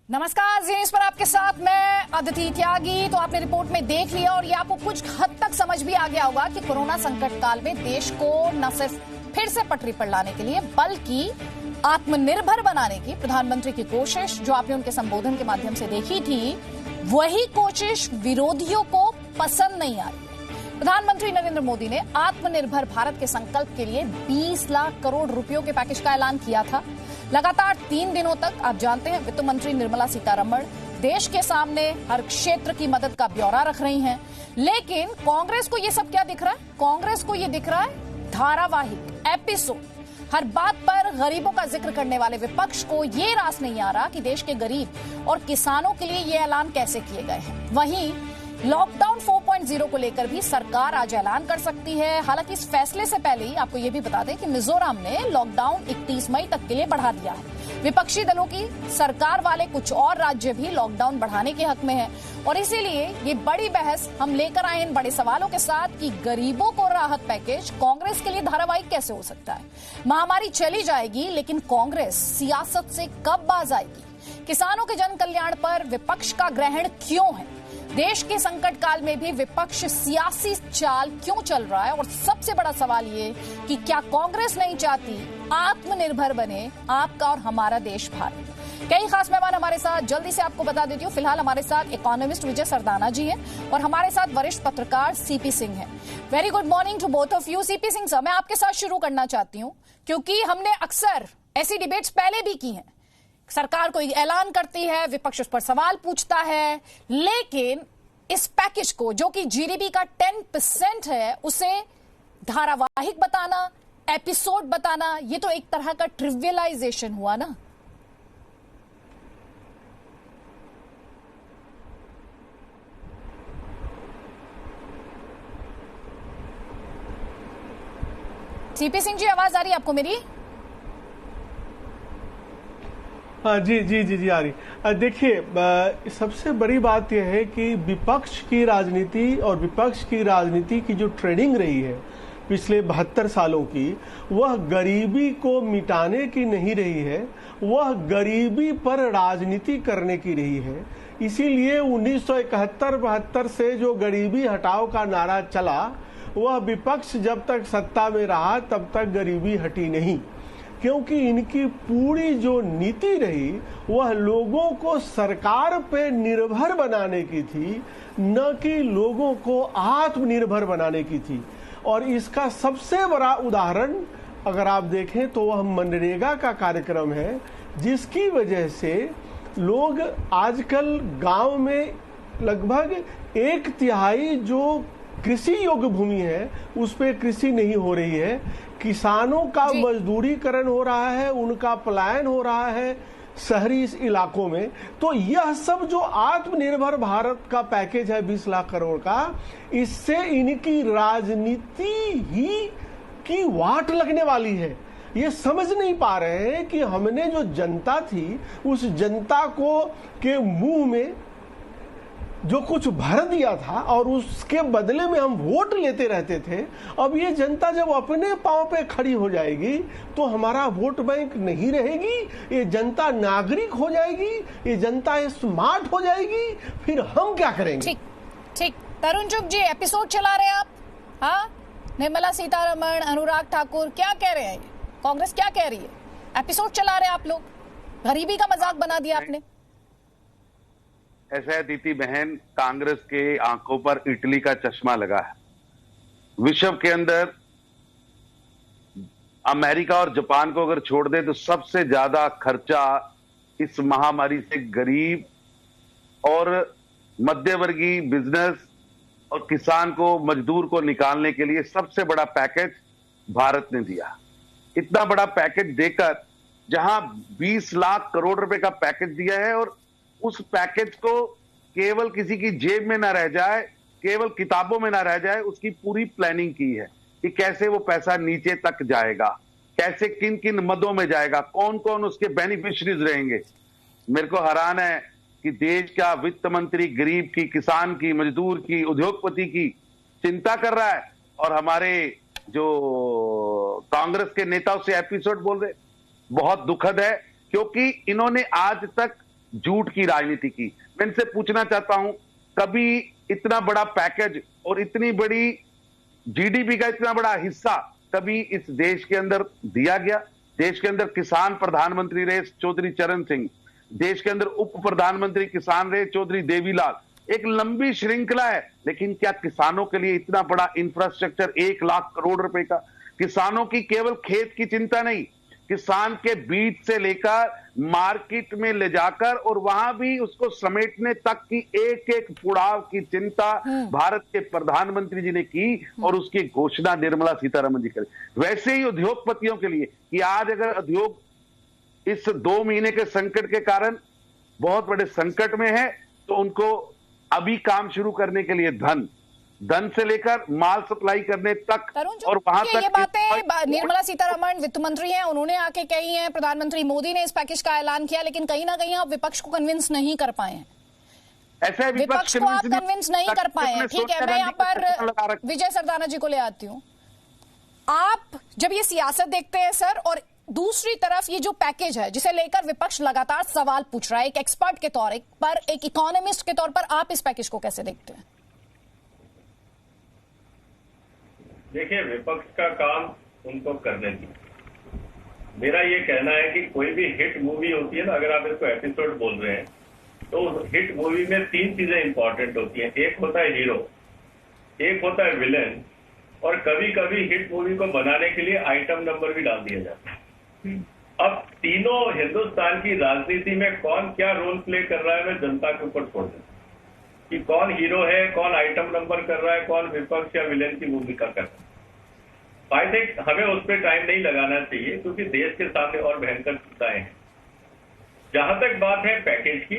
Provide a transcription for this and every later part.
नमस्कार, जी न्यूज पर आपके साथ मैं अदिति त्यागी। तो आपने रिपोर्ट में देख लिया और ये आपको कुछ हद तक समझ भी आ गया होगा कि कोरोना संकट काल में देश को न सिर्फ फिर से पटरी पर लाने के लिए बल्कि आत्मनिर्भर बनाने की प्रधानमंत्री की कोशिश, जो आपने उनके संबोधन के माध्यम से देखी थी, वही कोशिश विरोधियों को पसंद नहीं आ रही। प्रधानमंत्री नरेंद्र मोदी ने आत्मनिर्भर भारत के संकल्प के लिए 20 लाख करोड़ रुपयों के पैकेज का ऐलान किया था। लगातार 3 दिनों तक आप जानते हैं वित्त मंत्री निर्मला सीतारमण देश के सामने हर क्षेत्र की मदद का ब्यौरा रख रही हैं। लेकिन कांग्रेस को ये सब क्या दिख रहा है? कांग्रेस को ये दिख रहा है धारावाहिक एपिसोड। हर बात पर गरीबों का जिक्र करने वाले विपक्ष को ये रास नहीं आ रहा कि देश के गरीब और किसानों के लिए ये ऐलान कैसे किए गए हैं। वहीं लॉकडाउन 4.0 को लेकर भी सरकार आज ऐलान कर सकती है। हालांकि इस फैसले से पहले ही आपको ये भी बता दें कि मिजोरम ने लॉकडाउन 31 मई तक के लिए बढ़ा दिया है। विपक्षी दलों की सरकार वाले कुछ और राज्य भी लॉकडाउन बढ़ाने के हक में हैं और इसीलिए ये बड़ी बहस हम लेकर आए इन बड़े सवालों के साथ कि गरीबों को राहत पैकेज कांग्रेस के लिए धारावाहिक कैसे हो सकता है। महामारी चली जाएगी लेकिन कांग्रेस सियासत से कब बाज आएगी? किसानों के जन कल्याण पर विपक्ष का ग्रहण क्यों है? देश के संकट काल में भी विपक्ष सियासी चाल क्यों चल रहा है? और सबसे बड़ा सवाल ये कि क्या कांग्रेस नहीं चाहती आत्मनिर्भर बने आपका और हमारा देश भारत? कई खास मेहमान हमारे साथ, जल्दी से आपको बता देती हूँ। फिलहाल हमारे साथ इकोनॉमिस्ट विजय सरदाना जी हैं और हमारे साथ वरिष्ठ पत्रकार सीपी सिंह हैं। Very good morning to both of you. CP Singh sir, मैं आपके साथ शुरू करना चाहती हूँ क्योंकि हमने अक्सर ऐसी डिबेट्स पहले भी की हैं। सरकार कोई ऐलान करती है, विपक्ष उस पर सवाल पूछता है, लेकिन इस पैकेज को जो कि जीडीपी का 10% है उसे धारावाहिक बताना, एपिसोड बताना, ये तो एक तरह का ट्रिवियलाइजेशन हुआ ना। सीपी सिंह जी, आवाज आ रही है आपको मेरी? हाँ जी जी जी जी आ रही। देखिए, सबसे बड़ी बात यह है कि विपक्ष की राजनीति और विपक्ष की राजनीति की जो ट्रेनिंग रही है पिछले 72 सालों की, वह गरीबी को मिटाने की नहीं रही है, वह गरीबी पर राजनीति करने की रही है। इसीलिए 1971-72 से जो गरीबी हटाओ का नारा चला, वह विपक्ष जब तक सत्ता में रहा तब तक गरीबी हटी नहीं, क्योंकि इनकी पूरी जो नीति रही वह लोगों को सरकार पे निर्भर बनाने की थी, न कि लोगों को आत्मनिर्भर बनाने की थी। और इसका सबसे बड़ा उदाहरण अगर आप देखें तो वह मनरेगा का कार्यक्रम है, जिसकी वजह से लोग आजकल गांव में लगभग 1/3 जो कृषि योग्य भूमि है उस पे कृषि नहीं हो रही है। किसानों का मजदूरीकरण हो रहा है, उनका पलायन हो रहा है शहरी इलाकों में। तो यह सब जो आत्मनिर्भर भारत का पैकेज है 20 लाख करोड़ का, इससे इनकी राजनीति ही की वाट लगने वाली है। ये समझ नहीं पा रहे हैं कि हमने जो जनता थी उस जनता को के मुंह में जो कुछ भर दिया था और उसके बदले में हम वोट लेते रहते थे, अब ये जनता जब अपने पांव पे खड़ी हो जाएगी तो हमारा वोट बैंक नहीं रहेगी, ये जनता नागरिक हो जाएगी, ये जनता स्मार्ट हो जाएगी, फिर हम क्या करेंगे? ठीक ठीक। तरुण चुग जी, एपिसोड चला रहे हैं आप? हाँ, निर्मला सीतारमण, अनुराग ठाकुर क्या कह रहे हैं? कांग्रेस क्या कह रही है? एपिसोड चला रहे हैं आप लोग, गरीबी का मजाक बना दिया आपने। ऐसा है दीदी बहन, कांग्रेस के आंखों पर इटली का चश्मा लगा है। विश्व के अंदर अमेरिका और जापान को अगर छोड़ दे तो सबसे ज्यादा खर्चा इस महामारी से गरीब और मध्यवर्गीय बिजनेस और किसान को, मजदूर को निकालने के लिए सबसे बड़ा पैकेज भारत ने दिया। इतना बड़ा पैकेज देकर जहां 20 लाख करोड़ रुपए का पैकेज दिया है और उस पैकेज को केवल किसी की जेब में ना रह जाए, केवल किताबों में ना रह जाए, उसकी पूरी प्लानिंग की है कि कैसे वो पैसा नीचे तक जाएगा, कैसे किन किन मदों में जाएगा, कौन कौन उसके बेनिफिशियरीज रहेंगे। मेरे को हैरान है कि देश का वित्त मंत्री गरीब की, किसान की, मजदूर की, उद्योगपति की चिंता कर रहा है और हमारे जो कांग्रेस के नेता उससे एपिसोड बोल रहे। बहुत दुखद है क्योंकि इन्होंने आज तक झूठ की राजनीति की। मैं इनसे पूछना चाहता हूं, कभी इतना बड़ा पैकेज और इतनी बड़ी जीडीपी का इतना बड़ा हिस्सा कभी इस देश के अंदर दिया गया? देश के अंदर किसान प्रधानमंत्री रहे चौधरी चरण सिंह, देश के अंदर उप प्रधानमंत्री किसान रहे चौधरी देवीलाल, एक लंबी श्रृंखला है। लेकिन क्या किसानों के लिए इतना बड़ा इंफ्रास्ट्रक्चर 1 लाख करोड़ रुपए का? किसानों की केवल खेत की चिंता नहीं, किसान के बीज से लेकर मार्केट में ले जाकर और वहां भी उसको समेटने तक की एक एक पुड़ाव की चिंता भारत के प्रधानमंत्री जी ने की और उसकी घोषणा निर्मला सीतारमण जी करी। वैसे ही उद्योगपतियों के लिए कि आज अगर उद्योग इस 2 महीने के संकट के कारण बहुत बड़े संकट में है, तो उनको अभी काम शुरू करने के लिए धन से लेकर माल सप्लाई करने तक और वहां तक ये बातें निर्मला सीतारमण वित्त मंत्री हैं, उन्होंने आके कही हैं। प्रधानमंत्री मोदी ने इस पैकेज का ऐलान किया, लेकिन कहीं ना कहीं आप विपक्ष को कन्विंस नहीं कर पाए हैं। ऐसे विपक्ष को आप कन्विंस नहीं कर पाए हैं। ठीक है, मैं यहाँ पर विजय सरदाना जी को ले आती हूँ। आप जब ये सियासत देखते हैं सर, और दूसरी तरफ ये जो पैकेज है जिसे लेकर विपक्ष लगातार सवाल पूछ रहा है, एक एक्सपर्ट के तौर पर, एक इकोनॉमिस्ट के तौर पर, आप इस पैकेज को कैसे देखते हैं? देखिए, विपक्ष का काम उनको करने दीजिए। मेरा ये कहना है कि कोई भी हिट मूवी होती है ना, अगर आप इसको एपिसोड बोल रहे हैं, तो हिट मूवी में 3 चीजें इंपॉर्टेंट होती हैं। एक होता है हीरो, एक होता है विलेन, और कभी कभी हिट मूवी को बनाने के लिए आइटम नंबर भी डाल दिया जाता है। अब तीनों हिंदुस्तान की राजनीति में कौन क्या रोल प्ले कर रहा है, मैं जनता के ऊपर छोड़ देता हूं कि कौन हीरो है, कौन आइटम नंबर कर रहा है, कौन विपक्ष या विलेन की भूमिका कर रहा है। आई थिंक हमें उस पर टाइम नहीं लगाना चाहिए, क्योंकि देश के सामने और भयंकर चिंताएं हैं। जहां तक बात है पैकेज की,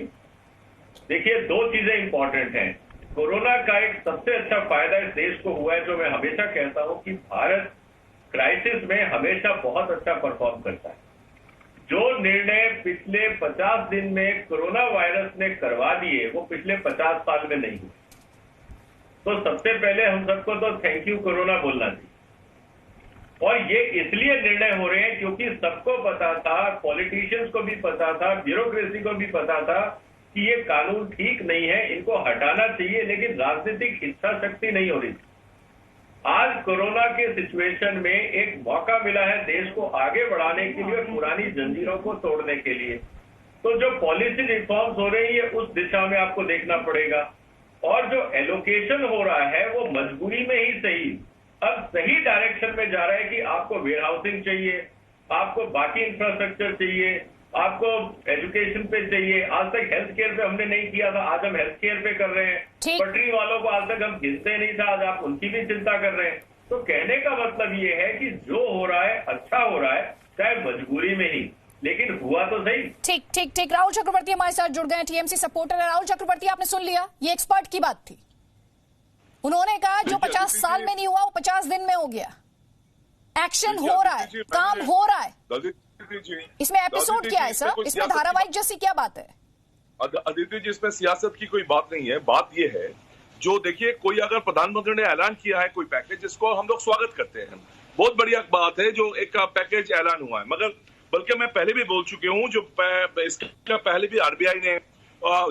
देखिए 2 चीजें इंपॉर्टेंट हैं। कोरोना का एक सबसे अच्छा फायदा इस देश को हुआ है, जो मैं हमेशा कहता हूं कि भारत क्राइसिस में हमेशा बहुत अच्छा परफॉर्म करता है। जो निर्णय पिछले 50 दिन में कोरोना वायरस ने करवा दिए, वो पिछले 50 साल में नहीं हुए। तो सबसे पहले हम सबको तो थैंक यू कोरोना बोलना चाहिए। और ये इसलिए निर्णय हो रहे हैं क्योंकि सबको पता था, पॉलिटिशियंस को भी पता था, ब्यूरोक्रेसी को भी पता था कि ये कानून ठीक नहीं है, इनको हटाना चाहिए, लेकिन राजनीतिक इच्छा शक्ति नहीं हो रही थी। आज कोरोना के सिचुएशन में एक मौका मिला है देश को आगे बढ़ाने के लिए, पुरानी जंजीरों को तोड़ने के लिए। तो जो पॉलिसी रिफॉर्म्स हो रही है उस दिशा में आपको देखना पड़ेगा, और जो एलोकेशन हो रहा है वो मजबूरी में ही सही, अब सही डायरेक्शन में जा रहा है कि आपको वेयर हाउसिंग चाहिए, आपको बाकी इंफ्रास्ट्रक्चर चाहिए, आपको एजुकेशन पे चाहिए। आज तक हेल्थ केयर पे हमने नहीं किया था, आज हम हेल्थ केयर पे कर रहे हैं। पटरी वालों को आज तक हम गिनते नहीं था, आज आप उनकी भी चिंता कर रहे हैं। तो कहने का मतलब ये है कि जो हो रहा है अच्छा हो रहा है, चाहे मजबूरी में ही, लेकिन हुआ तो सही। ठीक ठीक ठीक। राहुल चक्रवर्ती हमारे साथ जुड़ गए, टीएमसी सपोर्टर है। राहुल चक्रवर्ती, आपने सुन लिया, ये एक्सपर्ट की बात थी। उन्होंने कहा जो 50 साल में नहीं हुआ वो 50 दिन में हो गया। एक्शन हो रहा है, काम हो रहा है। इसमें एपिसोड क्या है सर? इसमें धारावाहिक जैसी क्या बात है? अदिति जी, इसमें सियासत की कोई बात नहीं है। बात यह है, जो देखिए, कोई अगर प्रधानमंत्री ने ऐलान किया है कोई पैकेज, जिसको हम लोग स्वागत करते हैं, बहुत बढ़िया बात है जो एक पैकेज ऐलान हुआ है। मगर बल्कि मैं पहले भी बोल चुके हूं, जो इसके पहले भी आरबीआई ने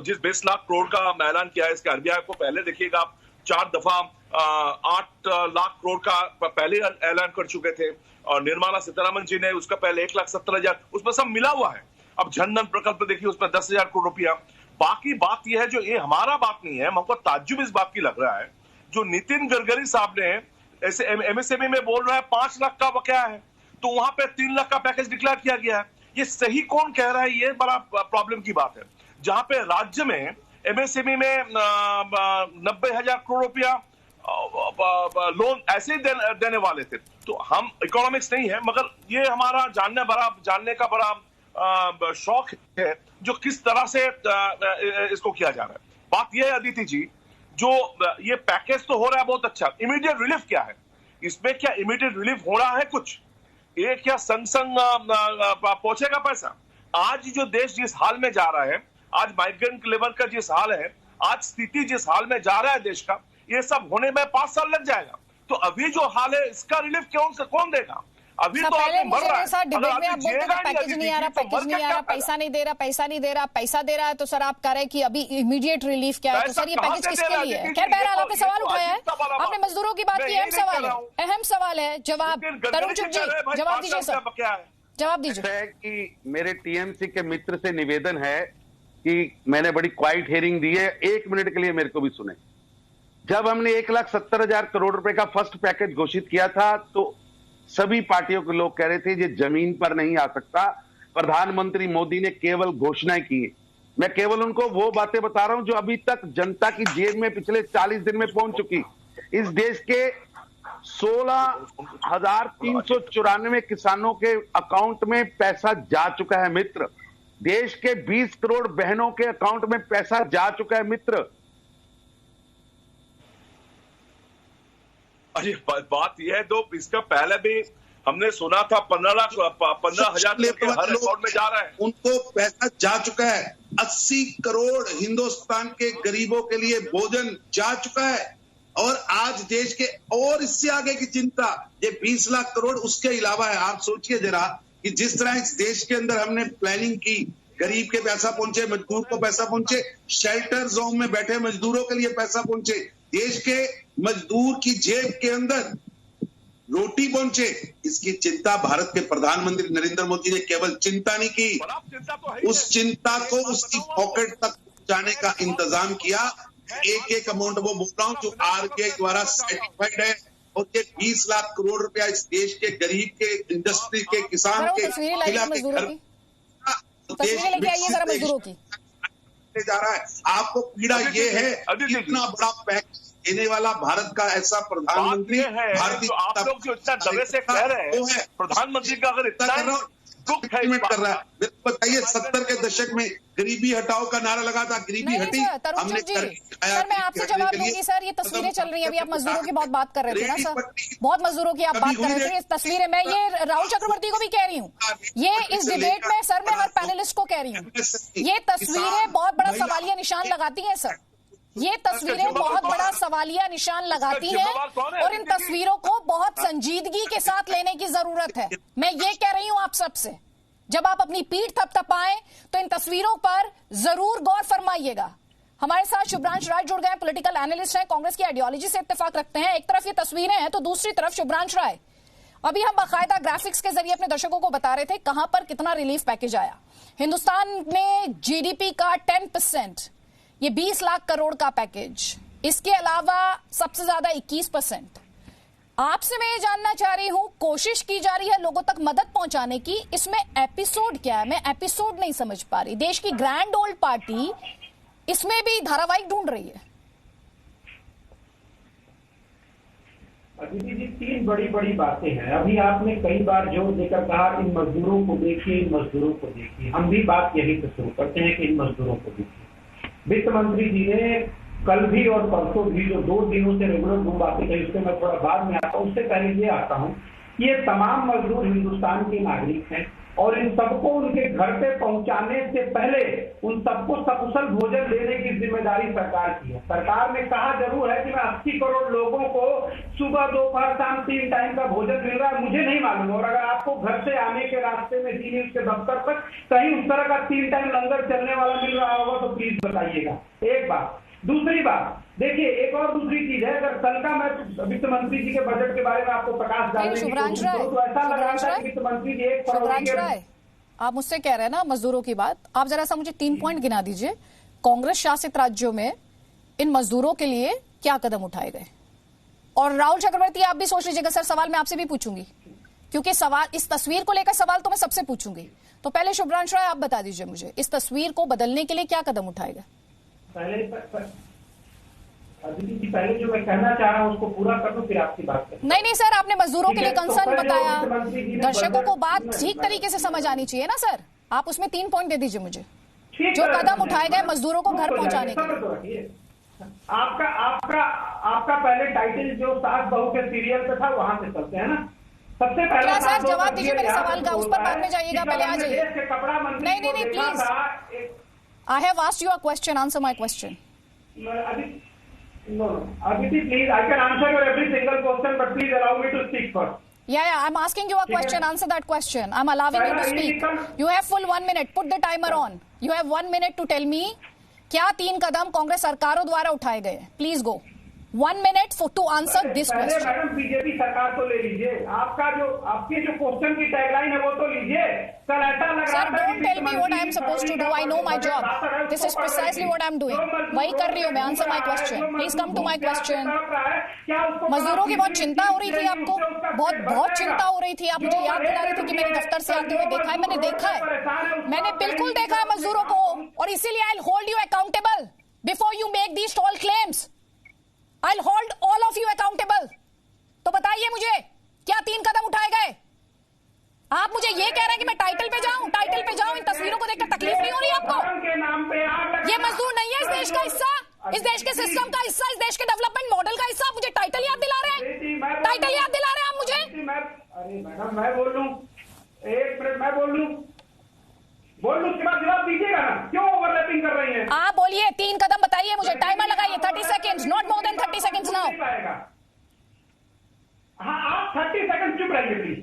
जिस 20 लाख करोड़ का ऐलान किया है, इसके आरबीआई को पहले देखिएगा आप 4 दफा 8 लाख करोड़ का पहले ऐलान कर चुके थे, और निर्मला सीतारमण जी ने उसका पहले 1,70,000, उसमें सब मिला हुआ है। अब जनधन प्रकल्प देखिए, उसमें 10,000 करोड़ रुपया। बाकी बात यह है, जो ये हमारा बात नहीं है, हमको ताज्जुब इस बात की लग रहा है, जो नितिन गडकरी साहब ने ऐसे एमएसएमई में बोल रहा है 5 लाख का बकाया है, तो वहां पे 3 लाख का पैकेज डिक्लेयर किया गया है। ये सही कौन कह रहा है? ये बड़ा प्रॉब्लम की बात है। जहां पे राज्य में एमएसएमई में 90,000 करोड़ रुपया लोन ऐसे ही देने वाले थे। तो हम इकोनॉमिक्स नहीं है, मगर ये हमारा जानने का बड़ा शौक है, जो किस तरह से इसको किया जा रहा है। बात यह है अदिति जी, जो ये पैकेज तो हो रहा है बहुत अच्छा, इमीडिएट रिलीफ क्या है इसमें? क्या इमीडिएट रिलीफ हो रहा है कुछ? ये क्या संग पहुंचेगा पैसा? आज जो देश जिस हाल में जा रहा है, आज माइग्रेंट लेबर का जिस हाल है, आज स्थिति जिस हाल में जा रहा है देश का, ये सब होने में 5 साल लग जाएगा। तो अभी जो हाल है, इसका रिलीफ कौन देगा? अभी सब तो पहले आदमी मर मुझे रहा मेरे है। साथ अगर डिबेट में आदमी आप बोलते जिएगा थे नहीं पैकेज नहीं आ रहा, तो पैकेज मर नहीं का आ क्या रहा, फायदा? पैसा नहीं दे रहा, पैसा नहीं दे रहा, पैसा दे रहा है, तो सर आप कह रहे हैं कि अभी इमीडिएट रिलीफ क्या है, तो पैसा सर ये कहाँ पैकेज से दे किसके रहा है? लिए है? देखिए, खैर बहरहाल ये आपने तो सवाल उठाया है, अजीब सा वाला आपने बात। मजदूरों की बात मैं की, यही अहम नहीं सवाल कह है, रहा हूँ। अहम सवाल है, जवाब लेकिन तरुण चुग जी जवाब दीजिए सर, क्या है? जवाब दीजिए। है कि मेरे टीएमसी के मित्र से निवेदन है कि मैंने बड़ी क्वाइट हियरिंग दी है, 1 मिनट के लिए मेरे को भी सुने। जब हमने 1,70,000 करोड़ रुपए का फर्स्ट पैकेज घोषित किया था तो सभी पार्टियों के लोग कह रहे थे ये जमीन पर नहीं आ सकता, प्रधानमंत्री मोदी ने केवल घोषणाएं की। मैं केवल उनको वो बातें बता रहा हूं जो अभी तक जनता की जेब में पिछले 40 दिन में पहुंच चुकी। इस देश के 16,394 किसानों के अकाउंट में पैसा जा चुका है मित्र। देश के 20 करोड़ बहनों के अकाउंट में पैसा जा चुका है मित्र। अरे बात यह है, तो इसका पहले भी हमने सुना था 15,000 के हर अकाउंट में जा रहा है। उनको पैसा जा चुका है। 80 करोड़ हिंदुस्तान के गरीबों के लिए भोजन जा चुका है। और आज देश के और इससे आगे की चिंता ये 20 लाख करोड़ उसके अलावा है। आप सोचिए जरा कि जिस तरह इस देश के अंदर हमने प्लानिंग की, गरीब के पैसा पहुंचे, मजदूर को पैसा पहुंचे, शेल्टर जोन में बैठे मजदूरों के लिए पैसा पहुंचे, देश के मजदूर की जेब के अंदर रोटी पहुंचे, इसकी चिंता भारत के प्रधानमंत्री नरेंद्र मोदी ने केवल चिंता नहीं की, उस चिंता को उसकी पॉकेट तक पहुंचाने का इंतजाम किया। एक अमाउंट वो बोल रहा हूं जो आरबीआई द्वारा सर्टिफाइड है, और ये 20 लाख करोड़ रुपया इस देश के गरीब के, इंडस्ट्री के, किसान के, महिला के घर जा रहा है। आपको पीड़ा ये है, इतना बड़ा पैकेज देने वाला भारत का ऐसा प्रधानमंत्री भारतीय आप लोग जो इतना दबे से कह रहे हैं, प्रधानमंत्री का अगर इतना दुख है कर रहा है। बताइए 70 के दशक में गरीबी हटाओ का नारा लगा था, गरीबी हटी, हमने सर मैं आपसे जवाब दूंगी। सर ये तस्वीरें चल रही हैं, अभी आप मजदूरों की बहुत बात कर रहे थे ना सर, बहुत मजदूरों की आप बात कर रहे थे। इस तस्वीरें मैं ये राहुल चक्रवर्ती को भी कह रही हूँ, ये इस डिबेट में सर मैं हर पैनलिस्ट को कह रही हूँ, ये तस्वीरें बहुत बड़ा सवालिया निशान लगाती हैं सर, ये तस्वीरें बहुत बड़ा सवालिया निशान लगाती हैं और इन तस्वीरों को बहुत संजीदगी के साथ लेने की जरूरत है। मैं ये कह रही हूं आप सबसे, जब आप अपनी पीठ थपथपाएं तो इन तस्वीरों पर जरूर गौर फरमाइएगा। हमारे साथ शुभ्रांश राय जुड़ गए, पॉलिटिकल एनालिस्ट हैं, कांग्रेस की आइडियोलॉजी से इत्तेफाक रखते हैं। एक तरफ ये तस्वीरें हैं तो दूसरी तरफ शुभ्रांश राय। अभी हम बाकायदा ग्राफिक्स के जरिए अपने दर्शकों को बता रहे थे कहां पर कितना रिलीफ पैकेज आया। हिंदुस्तान में जीडीपी का 10%, ये 20 लाख करोड़ का पैकेज, इसके अलावा सबसे ज्यादा 21%। आपसे मैं ये जानना चाह रही हूं, कोशिश की जा रही है लोगों तक मदद पहुंचाने की, इसमें एपिसोड क्या है? मैं एपिसोड नहीं समझ पा रही। देश की ग्रैंड ओल्ड पार्टी इसमें भी धारावाहिक ढूंढ रही है। अदिति जी, 3 बड़ी बातें हैं। अभी आपने कई बार जोर देकर कहा इन मजदूरों को देखिए, इन मजदूरों को देखिए। हम भी बात यही से शुरू करते हैं कि इन मजदूरों को देखिए। वित्त मंत्री जी ने कल भी और परसों भी जो 2 दिनों से रेगुलर 2 बातें कही, उससे मैं थोड़ा बाद में आता हूं। उससे पहले ये आता हूं, ये तमाम मजदूर हिंदुस्तान के नागरिक हैं और इन सबको उनके घर पे पहुंचाने से पहले उन सबको सकुशल भोजन देने की जिम्मेदारी सरकार की है। सरकार ने कहा जरूर है कि मैं 80 करोड़ लोगों को सुबह, दोपहर, शाम 3 टाइम का भोजन मिल रहा है, मुझे नहीं मालूम। और अगर आपको घर से आने के रास्ते में डी न्यूज के दफ्तर तक कहीं उस तरह का 3 टाइम लंगर चलने वाला मिल रहा होगा तो प्लीज बताइएगा। एक बात। दूसरी बात, देखिए एक और दूसरी चीज है, अगर कल का मैं वित्त मंत्री जी के बजट के बारे में आपको प्रकाश डालने की कोशिश करूं तो ऐसा लग रहा था कि वित्त मंत्री जी 1 करोड़। आप मुझसे कह रहे हैं ना मजदूरों की बात, आप जरा सा मुझे 3 पॉइंट गिना दीजिए, कांग्रेस शासित राज्यों में इन मजदूरों के लिए क्या कदम उठाए गए। और राहुल चक्रवर्ती आप भी सोच लीजिएगा सर, सवाल मैं आपसे भी पूछूंगी क्योंकि सवाल, इस तस्वीर को लेकर सवाल तो मैं सबसे पूछूंगी। तो पहले शुभ्रांश राय आप बता दीजिए मुझे, इस तस्वीर को बदलने के लिए क्या कदम उठाए गए? पहले जो मैं कहना चाह रहा हूं उसको पूरा कर दूं, फिर आपकी बात करें। नहीं सर, आपने मजदूरों के लिए कंसर्न बताया, दर्शकों को बात ठीक तरीके से समझ आनी चाहिए ना सर। आप उसमें 3 पॉइंट दे दीजिए मुझे, जो कदम उठाए गए मजदूरों को घर पहुंचाने के लिए। आपका पहले टाइटल जो सास बहू के सीरियल पे था वहां से चलते हैं ना। सबसे पहले सर जवाब दीजिए मेरे सवाल का, उस पर बाद में जाइएगा, पहले आ जाइए। नहीं please, I have asked you a question, answer my question. No, Aditi, please, I can answer your every single question, but please allow me to speak first. Yeah, I'm asking you a question. Answer that question. I'm allowing you to speak. You have full 1 minute. Put the timer on. You have 1 minute to tell me क्या 3 कदम कांग्रेस सरकारों द्वारा उठाए गए. Please go. 1 minute to answer this question. Madam BJP सरकार तो ले लीजिए. आपके जो क्वेश्चन की टैगलाइन है वो तो लीजिए. सर ऐसा लग रहा है. Sir, don't tell me what I am supposed to do. I know my job. This is precisely what I am doing. वही कर रही हूँ मैं. Answer my question. Please come to my question. मजदूरों की बहुत चिंता हो रही थी आपको. बहुत चिंता हो रही थी. आप मुझे याद दिला रही थी कि मैंने दफ्तर से आते हुए देखा है. मैंने देखा है. मैंने बिल्कुल देखा है मजदूरों को. और इसीलिए I'll hold you accountable before you make these tall claims. I'll hold all of you accountable. तो बताइए मुझे क्या 3 कदम उठाए गए. आप मुझे ये कह रहे हैं कि मैं टाइटल पे जाऊं. इन तस्वीरों को देखकर तकलीफ नहीं हो रही आपको. ये मजदूर नहीं है इस देश का हिस्सा, इस देश के सिस्टम का हिस्सा, इस देश के डेवलपमेंट मॉडल का हिस्सा. मुझे टाइटल याद दिला रहे हैं. टाइटल याद दिला रहे हैं आप मुझे. अरे मैडम मैं बोल लूं. 1 मिनट मैं बोल लूं. उसके बाद जवाब दीजिएगा ना. क्यों ओवरलैपिंग कर रही हैं आप. बोलिए 3 कदम बताइए मुझे. टाइमर लगाइए 30 seconds, not more than 30 seconds now. हाँ आप 30 सेकंड चुप रहिए प्लीज.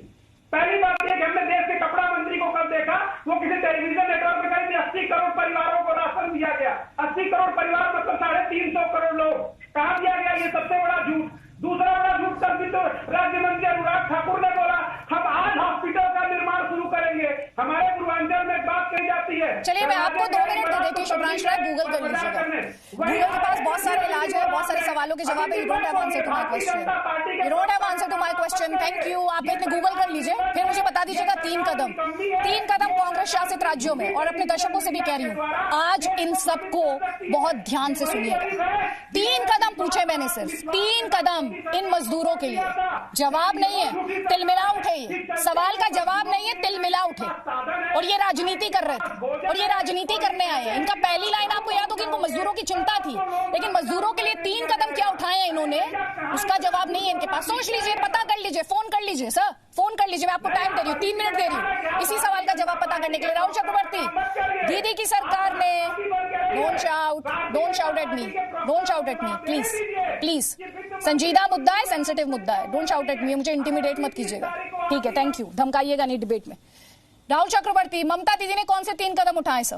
पहली बात यह कि हमने देश के कपड़ा मंत्री को कब देखा. वो किसी टेलीविजन नेटवर्क पे कही थी 80 करोड़ परिवारों को राशन दिया गया. 80 करोड़ परिवार मतलब 350 करोड़ लोग. कहा दिया गया. ये सबसे बड़ा झूठ. दूसरा बड़ा झूठ तब भी तो राज्य मंत्री अनुराग ठाकुर ने बोला हम आज हॉस्पिटल का निर्माण शुरू करेंगे. हमारे पूर्वांचल में एक बात कही जाती है. चलिए मैं आपको 2 मिनट दे देती हूँ. शुभ्रांशु राय गूगल कर लीजिएगा. गूगल के पास बहुत सारे इलाज है, बहुत सारे सवालों के जवाब है. You don't have answer to my question. You don't have answer to my question. Thank you. आप इतने गूगल कर लीजिए, फिर मुझे बता दीजिएगा 3 कदम कांग्रेस शासित राज्यों में. और अपने दर्शकों से भी कह रही हूँ आज इन सबको बहुत ध्यान से सुनिएगा. 3 कदम पूछे मैंने, सिर्फ 3 कदम इन मजदूरों के लिए. जवाब नहीं है, तिलमिला उठे. ये सवाल का जवाब नहीं है, तिलमिला उठे. और ये राजनीति कर रहे थे, और ये राजनीति करने आए हैं. इनका पहली लाइन आपको याद हो कि इनको मजदूरों की चिंता थी, लेकिन मजदूरों के लिए 3 कदम क्या उठाए हैं इन्होंने, उसका जवाब नहीं है इनके पास. सोच लीजिए, पता कर लीजिए, फोन कर लीजिए. सर फोन कर लीजिए. मैं आपको टाइम दे रही हूँ, 3 मिनट दे रही हूँ इसी सवाल का जवाब पता करने के लिए. राहुल चक्रवर्ती, दीदी की सरकार ने don't shout at me please. संजीदा मुद्दा है, सेंसिटिव मुद्दा है. Don't shout at me. मुझे इंटिमिडेट मत कीजिएगा, ठीक है. Thank you. धमकाइएगा नहीं डिबेट में. राहुल चक्रवर्ती, ममता दीदी ने कौन से 3 कदम उठाए सर?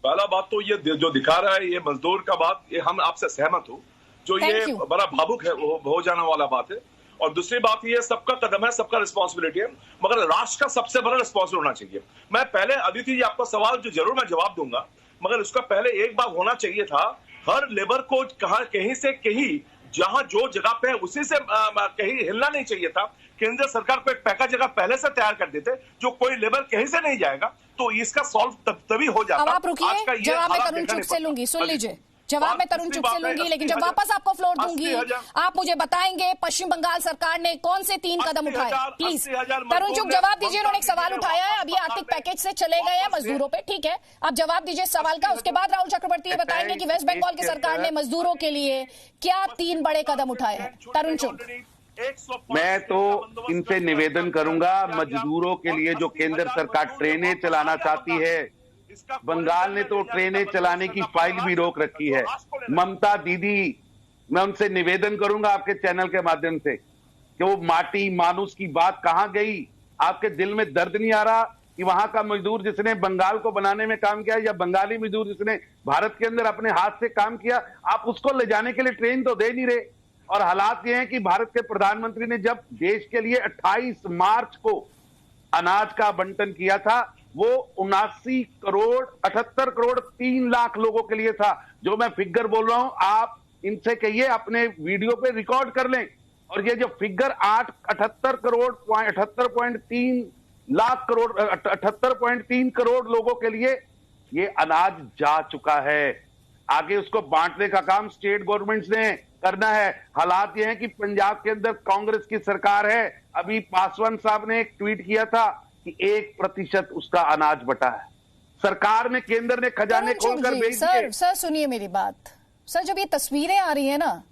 पहला बात तो ये जो दिखा रहा है ये मजदूर का बात, ये हम आपसे सहमत हो. जो ये बड़ा भावुक है वो हो जाने वाला बात है. और दूसरी बात ये सबका कदम है, सबका रिस्पॉन्सिबिलिटी है, मगर राष्ट्र का सबसे बड़ा रिस्पॉन्सिबल होना चाहिए. मैं पहले अदिति जी आपका सवाल जो जरूर मैं जवाब दूंगा, मगर उसका पहले एक बात होना चाहिए था. हर लेबर को कहीं से कहीं जहां जो जगह पे है उसी से कहीं हिलना नहीं चाहिए था. केंद्र सरकार को एक पैकेज अगर पहले से तैयार कर देते जो कोई लेबर कहीं से नहीं जाएगा तो इसका सॉल्व तभी हो जाता. अब आप रुकिए, जवाब मैं तरुण चुग से लूंगी. सुन लीजिए, जवाब मैं तरुण चुग से लूंगी, लेकिन जब वापस आपको फ्लोर दूंगी आप मुझे बताएंगे पश्चिम बंगाल सरकार ने कौन से 3 कदम उठाए. प्लीज तरुण चुग जवाब दीजिए. उन्होंने एक सवाल उठाया है, अभी आर्थिक पैकेज से चले गए हैं मजदूरों पे, ठीक है. आप जवाब दीजिए सवाल का. उसके बाद राहुल चक्रवर्ती बताएंगे कि वेस्ट बंगाल की सरकार ने मजदूरों के लिए क्या 3 बड़े कदम उठाए हैं. तरुण चुग. मैं तो इनसे निवेदन करूंगा, मजदूरों के लिए जो केंद्र सरकार ट्रेनें चलाना चाहती है, बंगाल ने तो ट्रेनें चलाने की फाइल भी रोक रखी है. ममता दीदी, मैं उनसे निवेदन करूंगा आपके चैनल के माध्यम से कि वो माटी मानुस की बात कहां गई. आपके दिल में दर्द नहीं आ रहा कि वहां का मजदूर जिसने बंगाल को बनाने में काम किया, या बंगाली मजदूर जिसने भारत के अंदर अपने हाथ से काम किया, आप उसको ले जाने के लिए ट्रेन तो दे नहीं रहे. और हालात ये हैं कि भारत के प्रधानमंत्री ने जब देश के लिए 28 मार्च को अनाज का बंटन किया था, वो 79 करोड़ 78 करोड़ 3 लाख लोगों के लिए था. जो मैं फिगर बोल रहा हूं आप इनसे कहिए अपने वीडियो पे रिकॉर्ड कर लें. और ये जो फिगर 78.3 लाख करोड़ 78.3 करोड़ लोगों के लिए ये अनाज जा चुका है. आगे उसको बांटने का काम स्टेट गवर्नमेंट्स ने करना है. हालात ये हैं कि पंजाब के अंदर कांग्रेस की सरकार है. अभी पासवान साहब ने एक ट्वीट किया था कि 1% उसका अनाज बटा है. सरकार ने, केंद्र ने खजाने खोलकर भेज दिए. सर सुनिए मेरी बात. सर जब ये तस्वीरें आ रही है ना,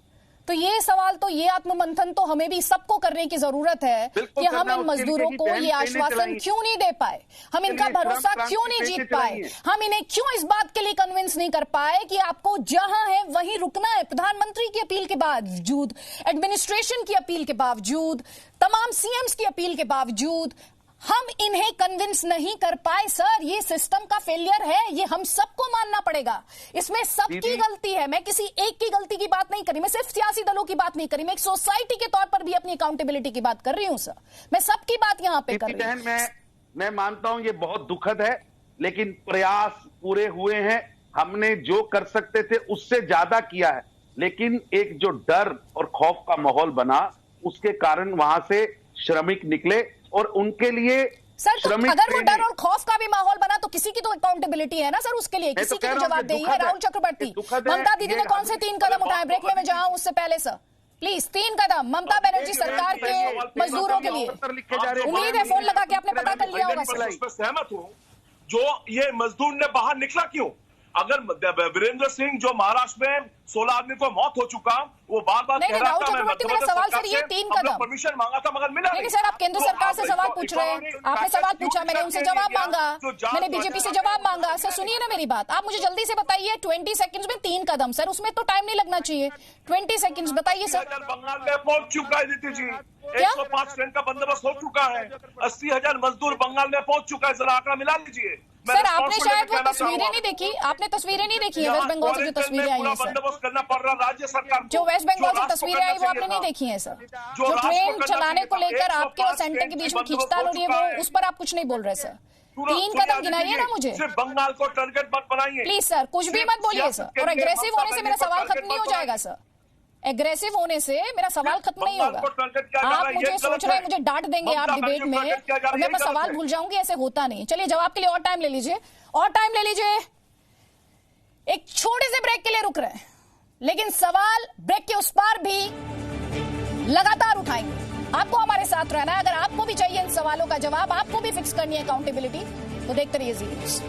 तो ये सवाल तो ये आत्ममंथन तो हमें भी सबको करने की जरूरत है कि हम इन मजदूरों को ये आश्वासन क्यों नहीं दे पाए, हम इनका भरोसा क्यों नहीं जीत पाए, हम इन्हें क्यों इस बात के लिए कन्विंस नहीं कर पाए कि आपको जहां है वहीं रुकना है। प्रधानमंत्री की अपील के बावजूद, एडमिनिस्ट्रेशन की अपील के बावजूद, तमाम सीएम्स की अपील के बावजूद हम इन्हें कन्विंस नहीं कर पाए। सर, ये सिस्टम का फेलियर है, ये हम सबको मानना पड़ेगा। इसमें सबकी गलती है, मैं किसी एक की गलती की बात नहीं करी, मैं सिर्फ सियासी दलों की बात नहीं करी, मैं एक सोसाइटी के तौर पर भी अपनी अकाउंटेबिलिटी की बात कर रही हूं। सर, मैं सबकी बात यहां पे कर रही हूं। मैं मानता हूं ये बहुत दुखद है, लेकिन प्रयास पूरे हुए हैं। हमने जो कर सकते थे उससे ज्यादा किया है, लेकिन एक जो डर और खौफ का माहौल बना, उसके कारण वहां से श्रमिक निकले और उनके लिए सर, तो अगर वो डर और खौफ का भी माहौल बना तो किसी की तो अकाउंटेबिलिटी है ना सर, उसके लिए किसी की तो जवाबदेही है। राहुल चक्रवर्ती, ममता दीदी ने कौन से 3 कदम उठाए? ब्रेक में मैं जाऊं उससे पहले सर प्लीज 3 कदम ममता बनर्जी सरकार के मजदूरों के लिए। उम्मीद है फोन लगा के आपने पता कर लिया होगा सर। सहमत हूं, जो ये मजदूर ने बाहर निकला क्यों? अगर वीरेंद्र सिंह जो महाराष्ट्र में 16 आदमी को मौत हो चुका, वो बार बार कह रहा था मेरा सवाल सर ये 3 कदम परमिशन मांगा था मगर मिला नहीं। सर, आप केंद्र सरकार से सवाल पूछ रहे हैं, आपने सवाल पूछा, मैंने उनसे जवाब मांगा, मैंने बीजेपी से जवाब मांगा। सर सुनिए ना मेरी बात, आप मुझे जल्दी से बताइए 20 सेकंड्स में 3 कदम। सर उसमें तो टाइम नहीं लगना चाहिए, 20 सेकंड्स बताइए सर। बंगाल में पहुंच चुका है दीदी जी, 105 ट्रेन का बंदोबस्त हो चुका है, 80,000 मजदूर बंगाल में पहुंच चुका है। जरा आंकड़ा मिला लीजिए। सर आपने शायद वो तस्वीरें नहीं देखी, आपने तस्वीरें नहीं देखी है वेस्ट बंगाल से जो तस्वीरें आई हैं सर, बंदोबस्त करना पड़ रहा राज्य सरकार, जो वेस्ट बंगाल से तस्वीरें आई वो आपने नहीं देखी हैं सर। जो ट्रेन चलाने को लेकर आपके और सेंटर के बीच में खींचतान हो रही है, वो उस पर आप कुछ नहीं बोल रहे सर। 3 कदम गिनाइए ना मुझे, सिर्फ बंगाल को टारगेट मत बनाइए प्लीज सर, कुछ भी मत बोलिए सर। और एग्रेसिव होने से मेरा सवाल खत्म नहीं हो जाएगा सर, एग्रेसिव होने से मेरा सवाल खत्म नहीं होगा। आप मुझे सोच रहे हैं मुझे डांट देंगे आप डिबेट में और मैं अपना सवाल भूल जाऊंगी, ऐसे होता नहीं। चलिए जवाब के लिए और टाइम ले लीजिए, और टाइम ले लीजिए। एक छोटे से ब्रेक के लिए रुक रहे हैं, लेकिन सवाल ब्रेक के उस पार भी लगातार उठाएंगे। आपको हमारे साथ रहना है। अगर आपको भी चाहिए इन सवालों का जवाब, आपको भी फिक्स करनी है अकाउंटेबिलिटी, तो देखते रहिए जी news.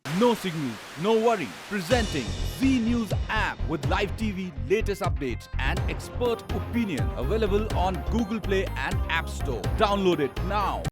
No signal, no worry. Presenting Z News app with live TV, latest updates and expert opinion. Available on Google Play and App Store. Download it now.